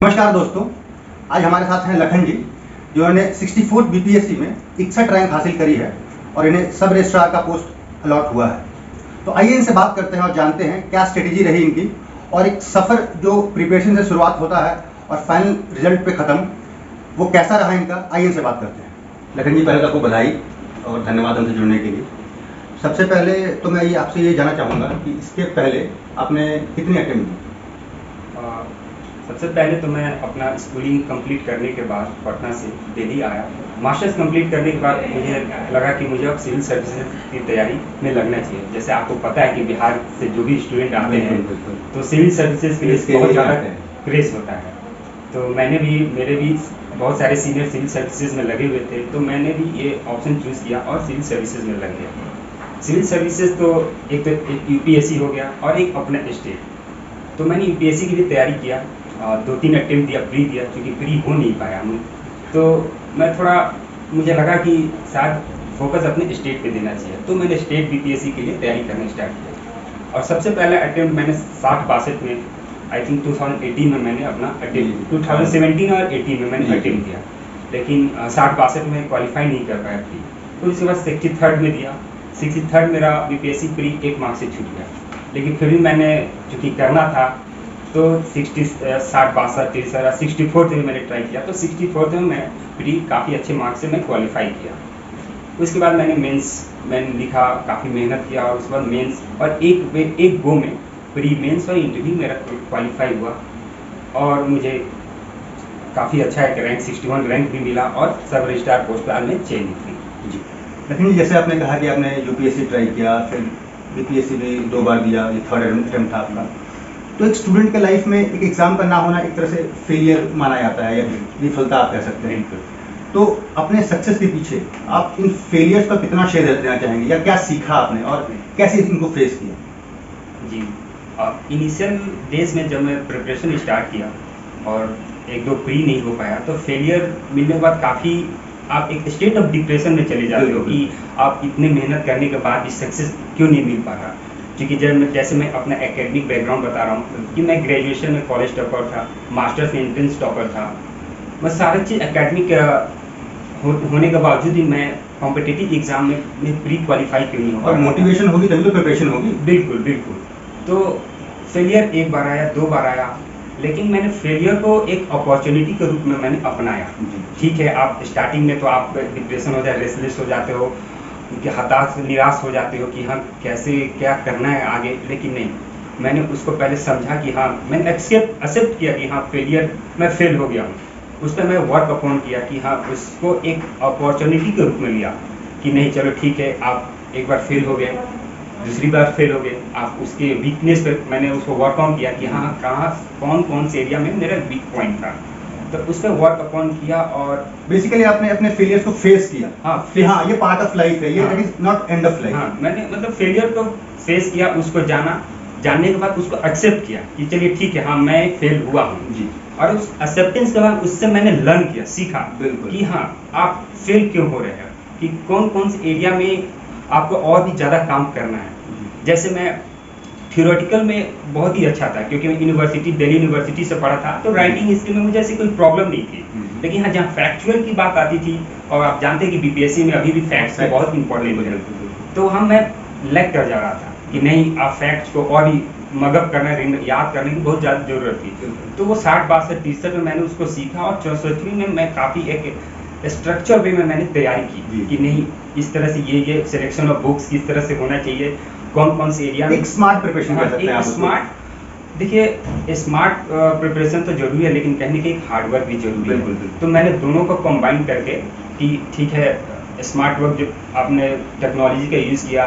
नमस्कार दोस्तों, आज हमारे साथ हैं लखन जी, जिन्होंने 64 बीपीएससी में 61 रैंक हासिल करी है और इन्हें सब रजिस्ट्रार का पोस्ट अलॉट हुआ है। तो आइए इनसे बात करते हैं और जानते हैं क्या स्ट्रेटेजी रही इनकी और एक सफ़र जो प्रिपरेशन से शुरुआत होता है और फाइनल रिजल्ट पे ख़त्म, वो कैसा रहा इनका। आइए इनसे बात करते हैं। लखन जी, पहले तो आपको बधाई और धन्यवाद हमसे जुड़ने के लिए। सबसे पहले तो मैं ये आपसे ये जानना चाहूँगा कि इसके पहले आपने कितनी अटेम्प्ट दी? सबसे पहले तो मैं अपना स्कूलिंग कंप्लीट करने के बाद पटना से दिल्ली आया। मास्टर्स कंप्लीट करने के बाद मुझे लगा कि मुझे अब सिविल सर्विसेज की तैयारी में लगना चाहिए। जैसे आपको पता है कि बिहार से जो भी स्टूडेंट आते हैं तो सिविल सर्विसेज के लिए बहुत ज़्यादा क्रेज होता है। तो मेरे भी बहुत सारे सीनियर सिविल सर्विसेज में लगे हुए थे, तो मैंने भी ये ऑप्शन चूज़ किया और सिविल सर्विसेज में लग गया। सिविल सर्विसेज तो एक यूपीएससी हो गया और एक अपना स्टेट। तो मैंने यूपीएससी की भी तैयारी किया, 2-3 अटेम्प्ट दिया, प्री दिया, क्योंकि प्री हो नहीं पाया मैं। तो मुझे लगा कि शायद फोकस अपने स्टेट पे देना चाहिए, तो मैंने स्टेट बीपीएससी के लिए तैयारी करना स्टार्ट किया। और सबसे पहला अटेम्प्ट मैंने 60-62 में, आई थिंक 2018 में मैंने अपना अटेम्प्ट, 2017 और 18 में मैंने अटेम्प्ट दिया, लेकिन 60-62 में क्वालिफाई नहीं कर पाया प्री। तो उसके बाद 63rd में दिया। 63rd मेरा बीपीएससी प्री 1 मार्क्स से छूट गया, लेकिन फिर भी मैंने चूँकि करना था तो 64th में मैंने ट्राई किया। तो 64th में मैं प्री काफ़ी अच्छे मार्क्स से मैं क्वालिफाई किया। उसके बाद मैंने लिखा, काफ़ी मेहनत किया और उसके बाद मेंस, और एक गो में प्री, मेंस और इंटरव्यू मेरा क्वालिफाई हुआ और मुझे काफ़ी अच्छा एक रैंक 61 रैंक भी मिला और सब रजिस्ट्रार पोस्ट पर में चयनित हुई। जी, लेकिन जैसे आपने कहा कि आपने यूपीएससी ट्राई किया, फिर बीपीएससी भी 2 बार दिया, ये 3rd अटेम्प्ट था आपका। तो एक स्टूडेंट के लाइफ में एक एग्ज़ाम का ना होना एक तरह से फेलियर माना जाता है या विफलता आप कह सकते हैं। तो अपने सक्सेस के पीछे आप इन फेलियर्स का कितना शेयर देना चाहेंगे या क्या सीखा आपने और कैसे इनको फेस किया? जी, इनिशियल डेज में जब मैं प्रिपरेशन स्टार्ट किया और 1-2 प्री नहीं हो पाया, तो फेलियर मिलने के बाद काफ़ी आप एक स्टेट ऑफ डिप्रेशन में चले जाते हो कि आप इतने मेहनत करने के बाद भी सक्सेस क्यों नहीं मिल पा रहा। क्योंकि जैसे मैं अपना एकेडमिक बैकग्राउंड बता रहा हूँ कि मैं ग्रेजुएशन में कॉलेज टॉपर था, मास्टर्स में एंट्रेंस टॉपर था। मैं सारी चीज़ एकेडमिक होने के बावजूद भी मैं कॉम्पिटिटिव एग्जाम में प्री क्वालिफाई क्यों नहीं हो। और मोटिवेशन होगी तभी तो प्रिपरेशन होगी। बिल्कुल बिल्कुल। तो फेलियर 1 बार आया, 2 बार आया, लेकिन मैंने फेलियर को एक अपॉर्चुनिटी के रूप में मैंने अपनाया। ठीक है, आप स्टार्टिंग में तो आप डिप्रेशन हो जाए, रेस्टलेस हो जाते हो, कि हताश निराश हो जाते हो कि हाँ कैसे क्या करना है आगे, लेकिन नहीं, मैंने उसको पहले समझा कि हाँ, मैंने एक्सेप्ट किया कि हाँ फेलियर, मैं फेल हो गया हूँ। उस पर मैं वर्क अपॉन किया कि हाँ उसको एक अपॉर्चुनिटी के रूप में लिया कि नहीं चलो ठीक है, आप एक बार फेल हो गए, दूसरी बार फेल हो गए, आप उसके वीकनेस पर मैंने उसको वर्क ऑन किया कि हाँ कौन से एरिया में मेरा वीक पॉइंट था, तो उस पर वर्क अपॉन किया और बेसिकली आपने अपने फेलियर्स को फेस किया। हाँ, ये पार्ट ऑफ लाइफ है, ये it is not end of life. हाँ, मैंने मतलब फेलियर को फेस किया, उसको जानने के बाद उसको एक्सेप्ट किया कि चलिए ठीक है, हाँ मैं फेल हुआ हूँ जी। और उस एक्सेप्टेंस के बाद उससे मैंने लर्न किया, सीखा कि हाँ आप फेल क्यों हो रहे हैं, कि कौन से एरिया में आपको और भी ज़्यादा काम करना है। जैसे मैं थियोरेटिकल में बहुत ही अच्छा था, क्योंकि मैं दिल्ली यूनिवर्सिटी से पढ़ा था, तो राइटिंग स्किल में मुझे ऐसी कोई प्रॉब्लम नहीं थी। लेकिन हाँ, जहाँ फैक्चुअल की बात आती थी, और आप जानते हैं कि बीपीएससी में अभी भी फैक्ट्स का बहुत इंपॉर्टेंट है, तो हम मैं लैग कर जा रहा था कि नहीं, आप फैक्ट्स को और ही मगअप करना, याद करने की बहुत ज़्यादा ज़रूरत थी। तो वो 60-62 में मैंने उसको सीखा और 64 में मैं काफ़ी एक स्ट्रक्चर वे में मैंने तैयारी की कि नहीं, इस तरह से ये सिलेक्शन ऑफ बुक्स किस तरह से होना चाहिए, कौन से एरिया में। एक स्मार्ट प्रिपरेशन कर सकते हैं आप। स्मार्ट, देखिए स्मार्ट प्रिपरेशन तो जरूरी है, लेकिन कहने के एक हार्ड वर्क भी जरूरी है। तो मैंने दोनों को कंबाइन करके कि ठीक है, स्मार्ट वर्क जो आपने टेक्नोलॉजी का यूज़ किया,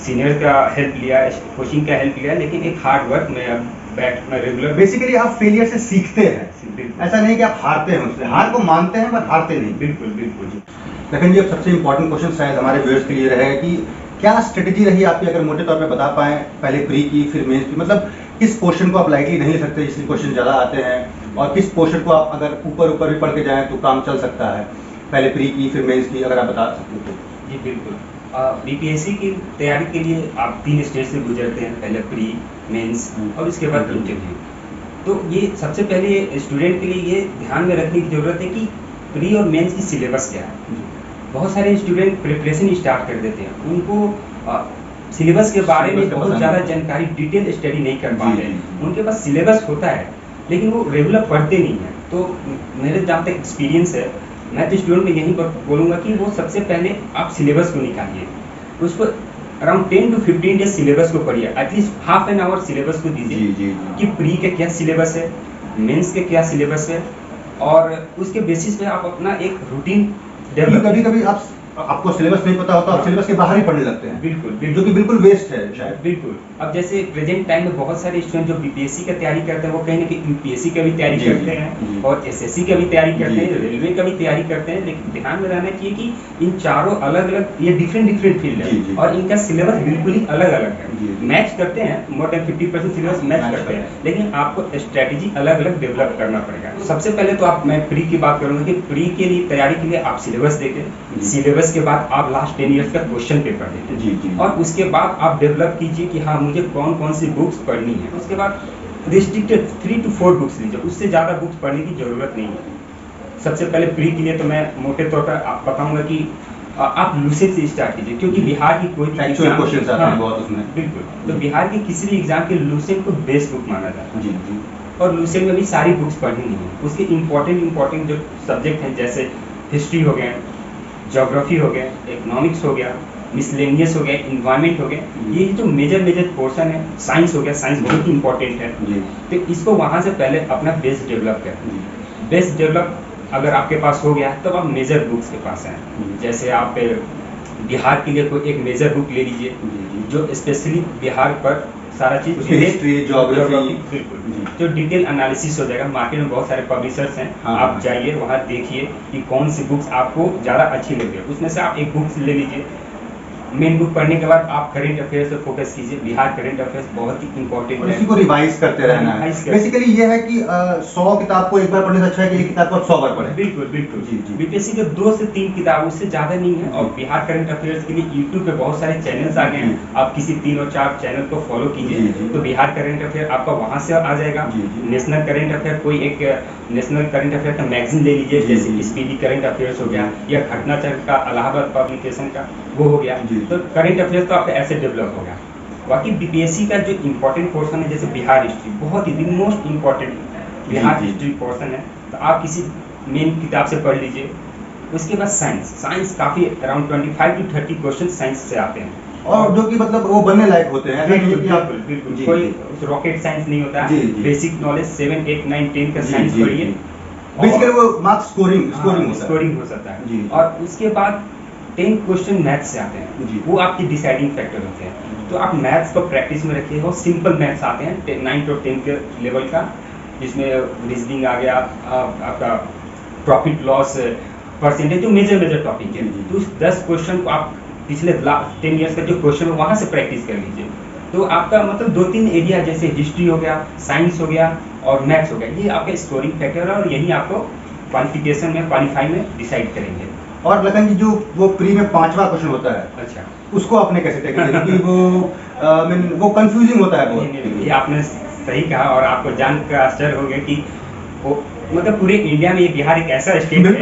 सीनियर का हेल्प लिया, कोचिंग का हेल्प लिया, लेकिन एक हार्ड वर्क में अब मैं रेगुलर। बेसिकली आप फेलियर से सीखते हैं, ऐसा नहीं कि आप हारते हैं उससे, हार को मानते हैं पर हारते नहीं। बिल्कुल बिल्कुल जी। लेकिन ये सबसे इम्पोर्टेंट क्वेश्चन शायद हमारे व्यूअर्स के लिए रहेगा कि क्या स्ट्रेटेजी रही आपकी, अगर मोटे तौर पे बता पाएँ, पहले प्री की फिर मेंस की, मतलब किस पोर्शन को आप लाइटली नहीं ले सकते जिससे क्वेश्चन ज़्यादा आते हैं, और किस पोर्शन को आप अगर ऊपर भी पढ़ के जाएँ तो काम चल सकता है, पहले प्री की फिर मेंस की, अगर आप बता सकते तो। जी बिल्कुल। बीपीएससी की तैयारी के लिए आप 3 स्टेज से गुजरते हैं, पहले प्री, मेंस और उसके बाद इंटरव्यू। तो ये सबसे पहले स्टूडेंट के लिए ये ध्यान में रखने की ज़रूरत है कि प्री और मेंस की सिलेबस क्या है। बहुत सारे स्टूडेंट प्रिपरेशन स्टार्ट कर देते हैं, उनको सिलेबस के बारे में बहुत ज़्यादा जानकारी, डिटेल स्टडी नहीं कर पाते हैं। उनके पास सिलेबस होता है लेकिन वो रेगुलर पढ़ते नहीं हैं। तो मेरे जहाँ तक एक्सपीरियंस है, मैं तो स्टूडेंट में यही बोलूँगा कि वो सबसे पहले आप सिलेबस को निकालिए, उसको अराउंड 10 to 15 डेज सिलेबस को पढ़िए, at least half an hour syllabus को दीजिए कि प्री के क्या सिलेबस है, मेंस के क्या सिलेबस है, और उसके बेसिस पे आप अपना एक रूटीन डेवलप। कभी आपको सिलेबस नहीं पता होता, आप सिलेबस के बाहर ही पढ़ने लगते हैं। बिल्कुल, जो कि बिल्कुल वेस्ट है शायद। बिल्कुल। अब जैसे प्रेजेंट टाइम में बहुत सारे स्टूडेंट जो बीपीएससी का तैयारी करते हैं, वो कहीं ना कहीं यूपीएससी का भी तैयारी करते हैं और एसएससी का भी तैयारी करते हैं, रेलवे का भी तैयारी करते हैं। लेकिन ध्यान में रहना चाहिए कि इन चारों अलग अलग, ये डिफरेंट फील्ड है और इनका सिलेबस बिल्कुल ही अलग अलग है। मैच करते हैं, मोर देन 50% सिलेबस मैच करते हैं, लेकिन आपको स्ट्रेटेजी अलग अलग डेवलप करना पड़ेगा। सबसे पहले तो मैं प्री की बात करूंगा कि प्री के लिए तैयारी के लिए आप सिलेबस देखें, सिलेबस के बाद आप लास्ट 10 ईयर्स का क्वेश्चन पेपर देखें और उसके बाद आप डेवलप कीजिए कि हाँ मुझे कौन कौन सी बुक्स पढ़नी है। उसके बाद रिस्ट्रिक्टेड 3 to 4 बुक्स लीजिए, उससे ज़्यादा बुक्स पढ़ने की ज़रूरत नहीं है। सबसे पहले प्री के लिए तो मैं मोटे तौर पर आप बताऊंगा कि आप लूसेंट से स्टार्ट कीजिए, क्योंकि बिहार की कोई भी एक्चुअल क्वेश्चंस आते हैं बहुत उसमें। बिल्कुल, तो बिहार की किसी भी एग्जाम के लूसेंट को बेस्ट बुक माना जाता है और लूसेंट में भी सारी बुक्स पढ़नी नहीं है। उसके इम्पोर्टेंट जो सब्जेक्ट हैं, जैसे हिस्ट्री हो गया, ज्योग्राफी हो गया, इकोनॉमिक्स हो गया, मिसलेनियस हो गया, इन्वायरमेंट हो गया, ये जो मेजर पोर्शन है, साइंस हो गया, साइंस बहुत इंपॉर्टेंट है। तो इसको वहाँ से पहले अपना बेस डेवलप करें। बेस डेवलप अगर आपके पास हो गया तब आप मेजर बुक्स के पास हैं। जैसे आप बिहार के लिए कोई एक मेजर बुक ले लीजिए जो स्पेशली बिहार पर सारा चीज, हिस्ट्री, ज्योग्राफी, बिल्कुल जो डिटेल एनालिसिस हो जाएगा। मार्केट में बहुत सारे पब्लिशर्स हैं, आप जाइए वहाँ देखिए कि कौन सी बुक्स आपको ज़्यादा अच्छी लगे, उसमें से आप एक बुक ले लीजिए। मेन बुक पढ़ने के बाद आप करंट अफेयर्स पर फोकस कीजिए। बिहार करंट अफेयर्स बहुत ही इंपॉर्टेंट है, उसी को रिवाइज करते रहना है। बेसिकली ये है कि 100 किताब को एक बार पढ़ने से अच्छा है कि एक किताब को 100 बार पढ़ें। बिल्कुल बीपीएससी के 2 से 3 किताब, उससे ज़्यादा नहीं है। और बिहार करंट अफेयर्स के लिए यूट्यूब पे बहुत सारे चैनल्स आ गए हैं, आप किसी 3 और 4 चैनल को फॉलो कीजिए तो बिहार करंट अफेयर आपका वहाँ से आ जाएगा। नेशनल करंट अफेयर, कोई एक नेशनल करंट अफेयर का मैगजीन ले लीजिए, जैसे स्पीडी करंट अफेयर्स हो गया या घटनाचक्र का इलाहाबाद पब्लिकेशन का वो हो गया। तो करंट अफेयर्स तो आपका ऐसे डेवलप होगा। बाकी बीपीएससी का जो इम्पोर्टेंट पोर्शन है, जैसे बिहार हिस्ट्री, बहुत ही most important Bihar history portion है, तो आप किसी मेन किताब से पढ़ लीजिए। उसके बाद साइंस काफ़ी अराउंड 25 to 30 क्वेश्चन साइंस से आते हैं और जो कि मतलब वो बनने लायक होते हैं। बिल्कुल कोई रॉकेट साइंस नहीं होता है। बेसिक नॉलेज 7, 8, 9, 10 का साइंस पढ़िए, बेसिकली वो मार्क्स स्कोरिंग हो सकता है। और उसके बाद 10 क्वेश्चन मैथ्स से आते हैं, वो आपकी डिसाइडिंग फैक्टर होते हैं। तो आप मैथ्स को प्रैक्टिस में रखिए। वो सिंपल मैथ्स आते हैं 9 और 10 के लेवल का, जिसमें रीजनिंग आ गया, आपका प्रॉफिट लॉस परसेंटेज, जो मेजर टॉपिक है। तो उस 10 क्वेश्चन को आप पिछले 10 ईयर्स का जो क्वेश्चन है वहाँ से प्रैक्टिस कर लीजिए। तो आपका मतलब 2-3 एरिया, जैसे हिस्ट्री हो गया, साइंस हो गया और मैथ्स हो गया, ये आपका स्कोरिंग फैक्टर है और यही आपको क्वालिफिकेशन में, क्वालिफाई में डिसाइड करेंगे। और लखन जी, जो वो प्री में 5वां क्वेश्चन होता है, अच्छा, उसको आपने कैसे टैकल किया? क्योंकि वो कंफ्यूजिंग होता है बहुत। ये आपने सही कहा और आपको जानकर आश्चर्य हो गया कि वो मतलब पूरे इंडिया में ये बिहार एक ऐसा स्टेट है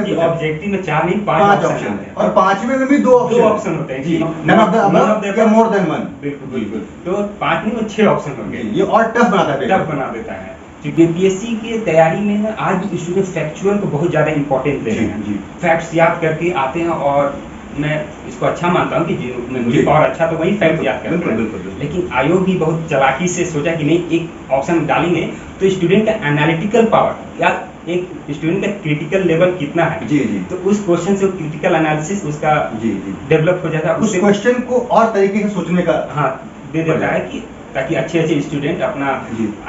कि ऑब्जेक्टिव में 4 नहीं 5 ऑप्शन है और 5वें में भी 2 ऑप्शन होते हैं, नन ऑफ द अबव या मोर देन 1। बिल्कुल। तो 5 नहीं, 6 ऑप्शन होंगे। ये और टफ बना देता है। बीपीएससी की तैयारी में ना आज भी स्टूडेंट फैक्चुअल को बहुत ज़्यादा इंपॉर्टेंस दे रहे हैं, फैक्ट्स याद करके आते हैं और मैं इसको अच्छा मानता हूँ कि मुझे और अच्छा तो वही फैक्ट याद करते हैं। लेकिन आयोग भी बहुत चालाकी से सोचा कि नहीं, एक ऑप्शन डालेंगे तो स्टूडेंट का एनालिटिकल पावर या एक स्टूडेंट का क्रिटिकल लेवल कितना है, तो उस क्वेश्चन से क्रिटिकल एनालिसिस उसका डेवलप हो जाता है। उस क्वेश्चन को और तरीके से सोचने का दे देता है कि ताकि अच्छे स्टूडेंट अपना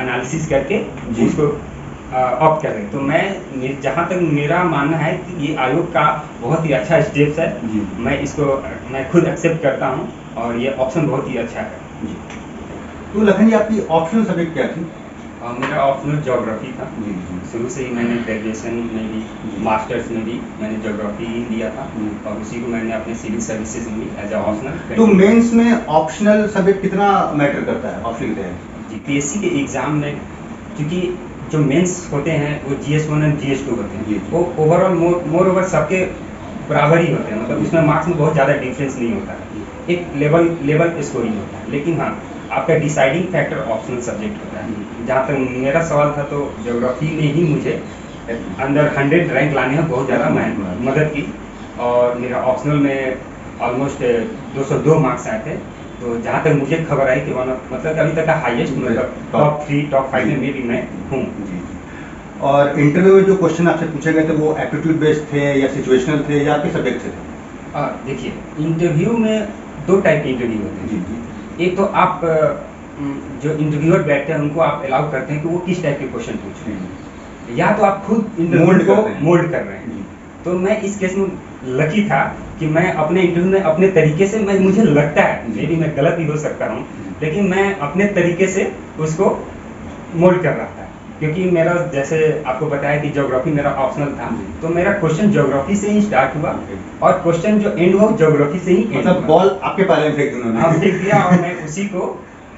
एनालिसिस करके उसको ऑप्ट करें। तो मैं जहाँ तक मेरा मानना है कि ये आयोग का बहुत ही अच्छा स्टेप्स है, मैं खुद एक्सेप्ट करता हूँ और ये ऑप्शन बहुत ही अच्छा है। तो लखन जी, आपकी ऑप्शनल सब्जेक्ट क्या थी? मेरा ऑप्शनल ज्योग्राफी था। शुरू से ही मैंने ग्रेजुएशन में भी, मास्टर्स में भी मैंने ज्योग्राफी लिया था और उसी को मैंने अपने सिविल सर्विसेज में भी एज ए ऑप्शनल। तो मेंस में ऑप्शनल सब्जेक्ट कितना मैटर करता है? ऑप्शनल क्या है? जीपीएससी के एग्जाम में क्योंकि जो मेंस होते हैं वो GS1 और GS2 होते जी, हैं, जी। वो ओवरऑल मोर ओवर सबके बराबर ही होते हैं, मतलब उसमें मार्क्स में बहुत ज़्यादा डिफरेंस नहीं होता है, एक लेवल स्कोरिंग होता है। लेकिन हाँ, आपका डिसाइडिंग फैक्टर ऑप्शनल सब्जेक्ट होता है। जहाँ तक मेरा सवाल था तो ज्योग्राफी ने ही मुझे अंडर 100 रैंक लाने में बहुत ज़्यादा मदद की, और मेरा ऑप्शनल में ऑलमोस्ट 202 मार्क्स आए थे। तो जहाँ तक मुझे खबर आई कि मतलब अभी तक का हाईएस्ट, मतलब टॉप 3 टॉप 5 में भी मैं हूँ। और इंटरव्यू में जो क्वेश्चन आपसे पूछे गए थे वो एप्टीट्यूड बेस्ड थे या सिचुएशनल थे या आपके सब्जेक्ट से थे? देखिए, इंटरव्यू में 2 टाइप के इंटरव्यू होते जी, हैं। एक तो आप जो इंटरव्यूअर बैठते हैं उनको आप अलाउ करते हैं कि वो किस टाइप के क्वेश्चन पूछ रहे हैं, या तो आप खुद इंटरव्यू को मोल्ड कर रहे हैं। तो मैं इस केस में लकी था कि मैं अपने इंटरव्यू में अपने तरीके से, मुझे लगता है मे बी मैं गलत भी हो सकता हूँ, लेकिन मैं अपने तरीके से उसको मोल्ड कर रहा था। क्योंकि मेरा, जैसे आपको बताया कि ज्योग्राफी मेरा ऑप्शनल था, तो मेरा क्वेश्चन ज्योग्राफी से ही स्टार्ट हुआ और क्वेश्चन जो एंड हुआ ज्योग्राफी से ही एंड मतलब हुआ। बॉल आपके पाले में फेंक दिया हाँ, फेंक दिया। और मैं उसी को,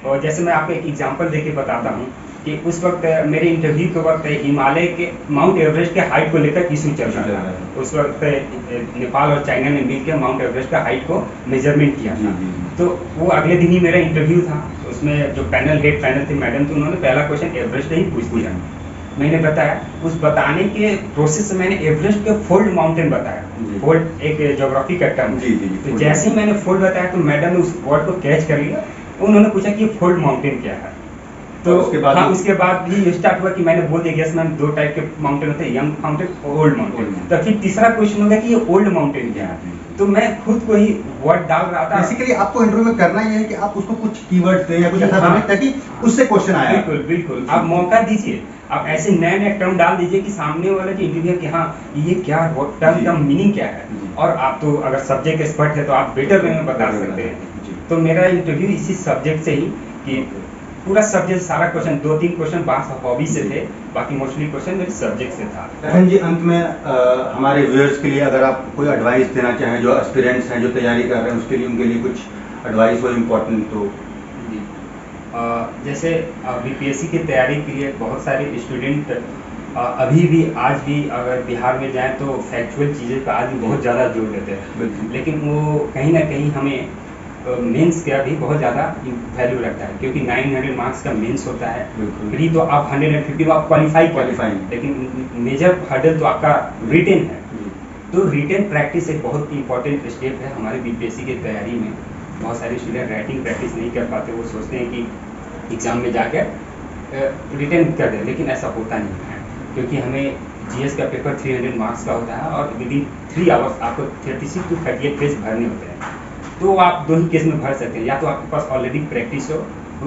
और जैसे मैं आपको एक एग्जांपल देके बताता हूँ कि उस वक्त मेरे इंटरव्यू के वक्त हिमालय के माउंट एवरेस्ट के हाइट को लेकर इशू चल रहा था। उस वक्त नेपाल और चाइना ने मिलकर माउंट एवरेस्ट का हाइट को मेजरमेंट किया था। तो वो अगले दिन ही मेरा इंटरव्यू था, उसमें जो हेड पैनल थे मैडम, तो उन्होंने पहला क्वेश्चन एवरेस्ट ही पूछ दिया। मैंने बताया, उस बताने के प्रोसेस से मैंने एवरेस्ट के फोल्ड माउंटेन बताया। फोल्ड एक ज्योग्राफी का टर्म। तो जैसे ही मैंने फोल्ड बताया तो मैडम ने उस वर्ड को कैच कर लिया। उन्होंने पूछा कि फोल्ड माउंटेन क्या है। तो उसके बाद भी स्टार्ट हुआ कि मैंने बोल दिया यस मैम, 2 टाइप के माउंटेन होते हैं, यंग माउंटेन और ओल्ड माउंटेन। तो फिर तीसरा क्वेश्चन हो गया कि ये ओल्ड माउंटेन क्या है। तो मैं खुद को ही वर्ड डाल रहा था। बेसिकली आपको इंटरव्यू में करना ये है कि आप उसको कुछ कीवर्ड दे या कुछ ऐसा बनाए ताकि उससे क्वेश्चन आए। बिल्कुल आप मौका दीजिए, आप ऐसे नए टर्म डाल दीजिए कि सामने वाला जो इंटरव्यूअर कि हाँ ये क्या टर्म का मीनिंग क्या है। और आप तो अगर सब्जेक्ट एक्सपर्ट है तो आप बेटर वे में बता सकते हैं। तो मेरा इंटरव्यू इसी सब्जेक्ट से ही, कि पूरा सब्जेक्ट सारा क्वेश्चन, 2-3 क्वेश्चन बात हॉबी से थे, बाकी मोस्टली क्वेश्चन मेरे सब्जेक्ट से था। लखन जी, अंत में हमारे व्यूअर्स के लिए अगर आप कोई एडवाइस देना चाहें, जो एस्पिरेंट्स हैं जो तैयारी कर रहे हैं उसके लिए, उनके लिए कुछ एडवाइस हो इम्पोर्टेंट तो। जी, जैसे BPSC की तैयारी के लिए बहुत सारे स्टूडेंट अभी भी, आज भी अगर बिहार में जाएं तो फैक्चुअल चीज़ें पर आज भी बहुत ज़्यादा जोर देते हैं, लेकिन वो कहीं ना कहीं हमें मेंस का भी बहुत ज़्यादा वैल्यू रखता है, क्योंकि 900 मार्क्स का मेंस होता है। प्री तो आप 150 आप क्वालिफाई, लेकिन मेजर हर्डल तो आपका रिटेन है। तो रिटेन प्रैक्टिस एक बहुत इंपॉर्टेंट स्टेप है हमारे BPSC की तैयारी में। बहुत सारे स्टूडेंट राइटिंग प्रैक्टिस नहीं कर पाते, वो सोचते हैं कि एग्ज़ाम में जाकर रिटेन कर दें, लेकिन ऐसा होता नहीं है, क्योंकि हमें GS का पेपर 300 मार्क्स का होता है और विदिन 3 आवर्स आपको 36 to 38 पेज भरने होते हैं। तो आप दोनों केस में भर सकते हैं, या तो आपके पास ऑलरेडी प्रैक्टिस हो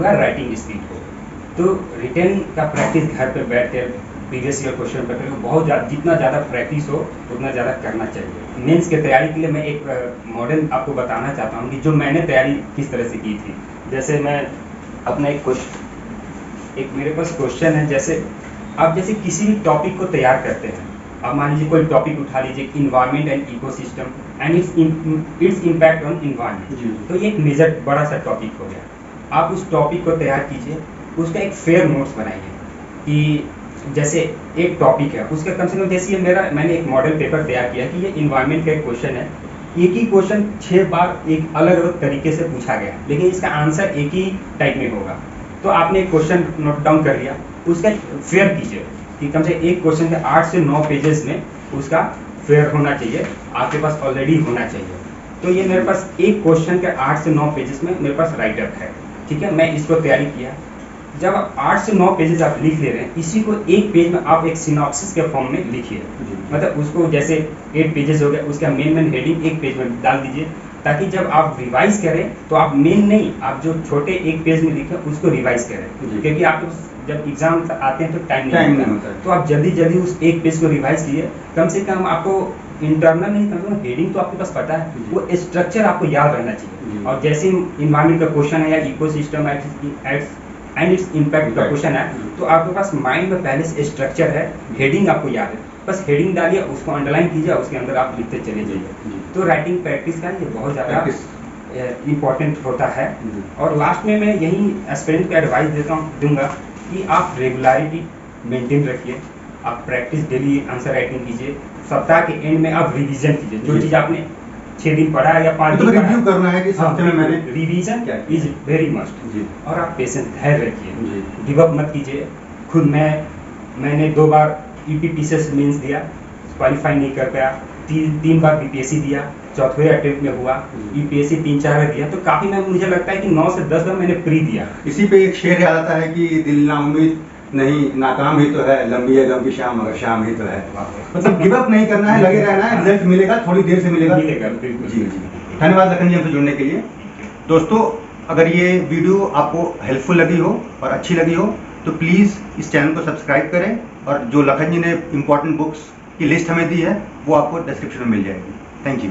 या राइटिंग स्पीड हो। तो रिटेन का प्रैक्टिस घर पे बैठ कर प्रीवियस ईयर क्वेश्चन पेपर को बहुत ज़्यादा, जितना ज़्यादा प्रैक्टिस हो उतना ज़्यादा करना चाहिए। मेंस की तैयारी के लिए मैं एक मॉडल आपको बताना चाहता हूँ कि जो मैंने तैयारी किस तरह से की थी। जैसे मैं अपना एक मेरे पास क्वेश्चन है, जैसे आप जैसे किसी भी टॉपिक को तैयार करते हैं, आप मान लीजिए कोई टॉपिक उठा लीजिए, environment and ecosystem and its impact on environment. तो ये एक मेजर बड़ा सा टॉपिक हो गया। आप उस टॉपिक को तैयार कीजिए, उसका एक फेयर नोट्स बनाइए कि जैसे एक टॉपिक है उसका कम से कम, जैसे ये मैंने एक मॉडल पेपर तैयार किया कि ये इन्वायरमेंट का एक क्वेश्चन है, एक ही क्वेश्चन 6 बार एक अलग अलग तरीके से पूछा गया, लेकिन इसका आंसर एक ही टाइप में होगा। तो आपने एक क्वेश्चन नोट डाउन कर लिया, उसका फेयर कीजिए कि कम से एक क्वेश्चन के 8 से 9 पेजेस में उसका फेयर होना चाहिए, आपके पास ऑलरेडी होना चाहिए। तो ये मेरे पास एक क्वेश्चन के 8 से 9 पेजेस में मेरे पास राइटअप है, ठीक है। मैं इसको तैयारी किया। जब आप 8 से 9 पेजेस आप लिख ले रहे हैं, इसी को एक पेज में आप एक सिनॉप्सिस के फॉर्म में लिखिए। मतलब उसको जैसे 8 पेजेस हो गया, उसका मेन हेडिंग एक पेज में डाल दीजिए, ताकि जब आप रिवाइज करें तो आप मेन नहीं, आप जो छोटे एक पेज में लिखे उसको रिवाइज करें, क्योंकि आप जब एग्जाम आते हैं तो टाइम नहीं होता। तो आप जल्दी उस एक पेज को रिवाइज कीजिए। कम से कम आपको इंटरनल नहीं, कम से कम हेडिंग तो आपके पास पता है, वो स्ट्रक्चर आपको याद रहना चाहिए। और जैसे इन्वायरमेंट का क्वेश्चन है या इकोसिस्टम एंड इट्स इम्पैक्ट का क्वेश्चन है, तो आपके पास माइंड में पहले से स्ट्रक्चर है, हेडिंग आपको याद है, बस हेडिंग डालिए, उसको अंडरलाइन कीजिए, उसके अंदर आप लिखते चले जाइए। तो राइटिंग प्रैक्टिस का ये बहुत ज़्यादा इम्पॉर्टेंट होता है। और लास्ट में मैं यही एस्पिरेंट को एडवाइस दूंगा कि आप रेगुलरिटी मेंटेन रखिए, आप प्रैक्टिस डेली आंसर राइटिंग कीजिए, सप्ताह के एंड में आप रिवीजन कीजिए, जो चीज़ आपने 6 दिन पढ़ा है या 5 दिन रिव्यू करना है कि इस हफ्ते में मैंने रिवीजन क्या किया। Is very must. जी। और आप पेशेंस धैर्य रखिए, जी। गिव अप मत कीजिए। खुद मैंने 2 बार यूपीपीसीएस मेंस दिया, क्वालिफाई नहीं कर पाया, 3 बार बीपीएससी दिया, चौथे अटेम्प्ट में हुआ, यूपीएससी 3-4 बार दिया, तो काफ़ी मैं मुझे लगता है कि 9 से 10 बार मैंने प्री दिया। इसी पे एक शेर याद आता है कि दिल ना उम्मीद नहीं, नाकाम ही तो है, लंबी है गम की शाम मगर शाम ही तो है। मतलब गिव अप नहीं करना है, लगे रहना है, रिजल्ट मिलेगा, थोड़ी देर से मिलेगा। बिल्कुल। जी जी, धन्यवाद लखन जी हमसे जुड़ने के लिए। दोस्तों, अगर ये वीडियो आपको हेल्पफुल लगी हो और अच्छी लगी हो तो प्लीज़ इस चैनल को सब्सक्राइब करें, और जो लखन जी ने इम्पोर्टेंट बुक्स की लिस्ट हमें दी है वो आपको डिस्क्रिप्शन में मिल जाएगी। Thank you.